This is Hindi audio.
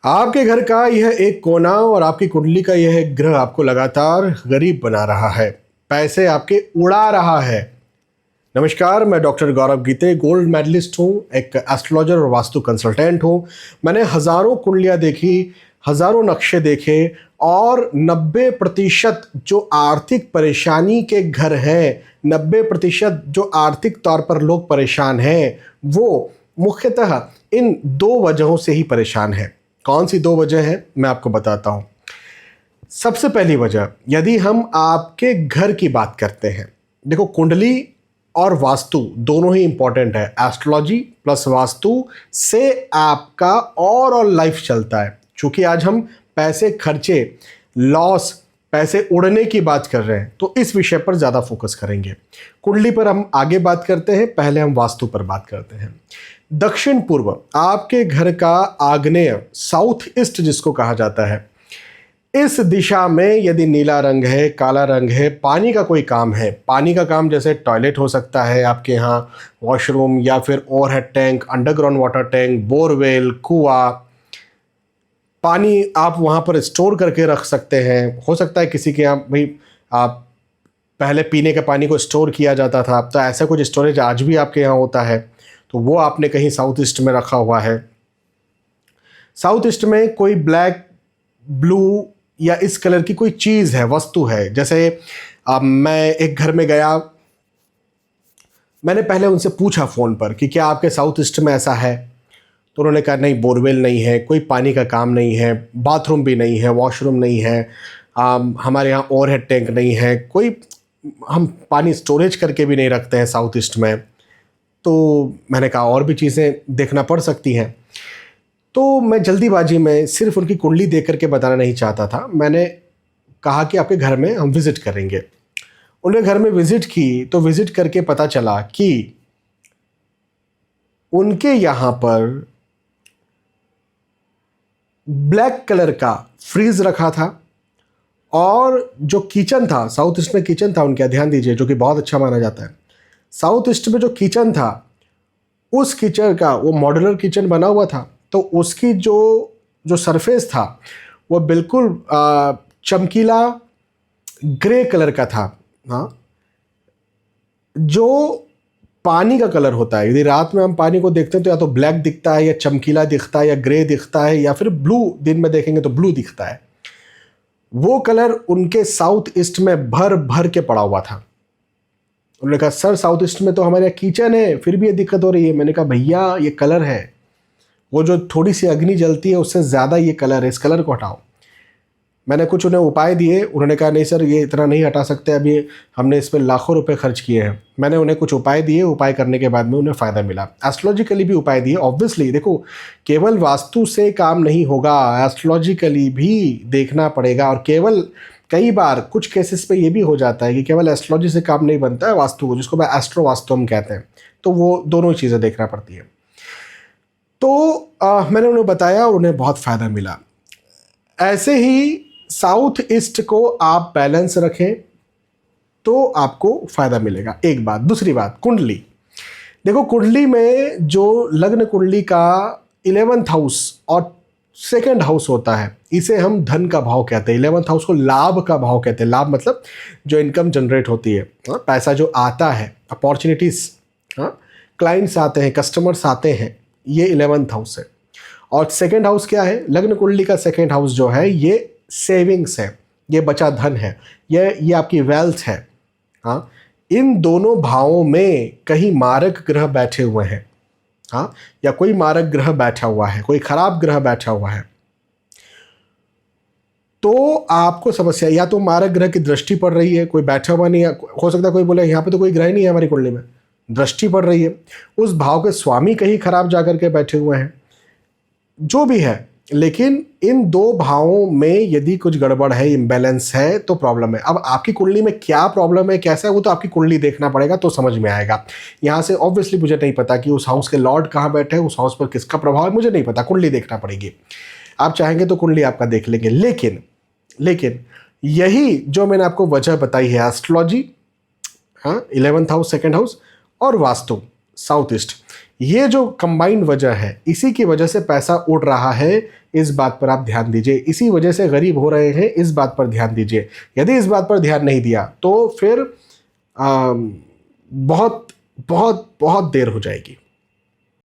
आपके घर का यह एक कोना और आपकी कुंडली का यह एक ग्रह आपको लगातार गरीब बना रहा है, पैसे आपके उड़ा रहा है। नमस्कार, मैं डॉक्टर गौरव गीते, गोल्ड मेडलिस्ट हूँ, एक एस्ट्रोलॉजर और वास्तु कंसल्टेंट हूँ। मैंने हज़ारों कुंडलियाँ देखी, हज़ारों नक्शे देखे और 90% जो आर्थिक परेशानी के घर हैं, 90% जो आर्थिक तौर पर लोग परेशान हैं, वो मुख्यतः इन दो वजहों से ही परेशान हैं। कौन सी दो वजह हैं मैं आपको बताता हूँ। सबसे पहली वजह, यदि हम आपके घर की बात करते हैं, देखो कुंडली और वास्तु दोनों ही इंपॉर्टेंट है। एस्ट्रोलॉजी प्लस वास्तु से आपका ओवरऑल लाइफ चलता है। क्योंकि आज हम पैसे खर्चे, लॉस, पैसे उड़ने की बात कर रहे हैं, तो इस विषय पर ज़्यादा फोकस करेंगे। कुंडली पर हम आगे बात करते हैं, पहले हम वास्तु पर बात करते हैं। दक्षिण पूर्व, आपके घर का आग्नेय, साउथ ईस्ट जिसको कहा जाता है, इस दिशा में यदि नीला रंग है, काला रंग है, पानी का कोई काम है, पानी का काम जैसे टॉयलेट हो सकता है आपके यहाँ, वॉशरूम, या फिर overhead tank, underground water tank, borewell, कुआं, पानी आप वहाँ पर स्टोर करके रख सकते हैं। हो सकता है किसी के यहाँ भाई आप पहले पीने के पानी को स्टोर किया जाता था, तो ऐसा कुछ स्टोरेज आज भी आपके यहाँ होता है, तो वो आपने कहीं साउथ ईस्ट में रखा हुआ है। साउथ ईस्ट में कोई ब्लैक, ब्लू या इस कलर की कोई चीज़ है, वस्तु है। जैसे मैं एक घर में गया, मैंने पहले उनसे पूछा फ़ोन पर कि क्या आपके साउथ ईस्ट में ऐसा है, तो उन्होंने कहा नहीं, बोरवेल नहीं है, कोई पानी का काम नहीं है, बाथरूम भी नहीं है, वॉशरूम नहीं है, हमारे यहाँ ओवरहेड टैंक नहीं है, कोई हम पानी स्टोरेज करके भी नहीं रखते हैं साउथ ईस्ट में। तो मैंने कहा और भी चीज़ें देखना पड़ सकती हैं। तो मैं जल्दीबाजी में सिर्फ उनकी कुंडली देख करके बताना नहीं चाहता था। मैंने कहा कि आपके घर में हम विज़िट करेंगे। उन्होंने घर में विज़िट की, तो विज़िट करके पता चला कि उनके यहाँ पर ब्लैक कलर का फ्रीज रखा था, और जो किचन था, साउथ ईस्ट में किचन था उनके, ध्यान दीजिए, जो कि बहुत अच्छा माना जाता है। साउथ ईस्ट में जो किचन था, उस किचन का, वो मॉड्यूलर किचन बना हुआ था, तो उसकी जो सरफेस था वो बिल्कुल चमकीला ग्रे कलर का था। हाँ, जो पानी का कलर होता है, यदि रात में हम पानी को देखते हैं तो या तो ब्लैक दिखता है, या चमकीला दिखता है, या ग्रे दिखता है, या फिर ब्लू, दिन में देखेंगे तो ब्लू दिखता है। वो कलर उनके साउथ ईस्ट में भर भर के पड़ा हुआ था। उन्होंने कहा सर, साउथ ईस्ट में तो हमारे यहाँ किचन है, फिर भी ये दिक्कत हो रही है। मैंने कहा भैया, ये कलर है, वो जो थोड़ी सी अग्नि जलती है उससे ज़्यादा ये कलर है, इस कलर को हटाओ। मैंने कुछ उन्हें उपाय दिए। उन्होंने कहा नहीं सर, ये इतना नहीं हटा सकते, अभी हमने इस पर लाखों रुपए खर्च किए हैं। मैंने उन्हें कुछ उपाय दिए, उपाय करने के बाद में उन्हें फ़ायदा मिला। एस्ट्रोलॉजिकली भी उपाय दिए। ऑब्वियसली देखो, केवल वास्तु से काम नहीं होगा, एस्ट्रोलॉजिकली भी देखना पड़ेगा। और केवल, कई बार कुछ केसेस पे ये भी हो जाता है कि केवल एस्ट्रोलॉजी से काम नहीं बनता है, वास्तु को, जिसको मैं एस्ट्रो वास्तु हम कहते हैं, तो वो दोनों चीज़ें देखना पड़ती है। तो मैंने उन्हें बताया और उन्हें बहुत फ़ायदा मिला। ऐसे ही साउथ ईस्ट को आप बैलेंस रखें तो आपको फ़ायदा मिलेगा। एक बात। दूसरी बात, कुंडली। देखो, कुंडली में जो लग्न कुंडली का 11th हाउस और 2nd हाउस होता है, इसे हम धन का भाव कहते हैं। 11th हाउस को लाभ का भाव कहते हैं। लाभ मतलब जो इनकम जनरेट होती है, पैसा जो आता है, अपॉर्चुनिटीज़, क्लाइंट्स आते हैं, कस्टमर्स आते हैं, ये 11th हाउस है। और 2nd हाउस क्या है? लग्न कुंडली का 2nd हाउस जो है, ये सेविंग्स है, ये बचा धन है, ये आपकी वेल्थ है। हाँ, इन दोनों भावों में कहीं मारक ग्रह बैठे हुए हैं, हाँ, या कोई मारक ग्रह बैठा हुआ है, कोई खराब ग्रह बैठा हुआ है, तो आपको समस्या, या तो मारक ग्रह की दृष्टि पड़ रही है, कोई बैठा हुआ नहीं है। हो सकता है कोई बोले यहाँ पे तो कोई ग्रह नहीं है हमारी कुंडली में, दृष्टि पड़ रही है, उस भाव के स्वामी कहीं खराब जाकर के बैठे हुए हैं, जो भी है। लेकिन इन दो भावों में यदि कुछ गड़बड़ है, इम्बैलेंस है, तो प्रॉब्लम है। अब आपकी कुंडली में क्या प्रॉब्लम है, कैसा है, वो तो आपकी कुंडली देखना पड़ेगा तो समझ में आएगा। यहाँ से ऑब्वियसली मुझे नहीं पता कि उस हाउस के लॉर्ड कहाँ बैठे हैं, उस हाउस पर किसका प्रभाव है, मुझे नहीं पता। कुंडली देखना पड़ेगी। आप चाहेंगे तो कुंडली आपका देख लेंगे। लेकिन यही जो मैंने आपको वजह बताई है, एस्ट्रोलॉजी, हाँ, 11th हाउस, 2nd हाउस, और वास्तु, साउथ ईस्ट, ये जो कंबाइंड वजह है, इसी की वजह से पैसा उड़ रहा है, इस बात पर आप ध्यान दीजिए। इसी वजह से गरीब हो रहे हैं, इस बात पर ध्यान दीजिए। यदि इस बात पर ध्यान नहीं दिया तो फिर बहुत बहुत बहुत देर हो जाएगी।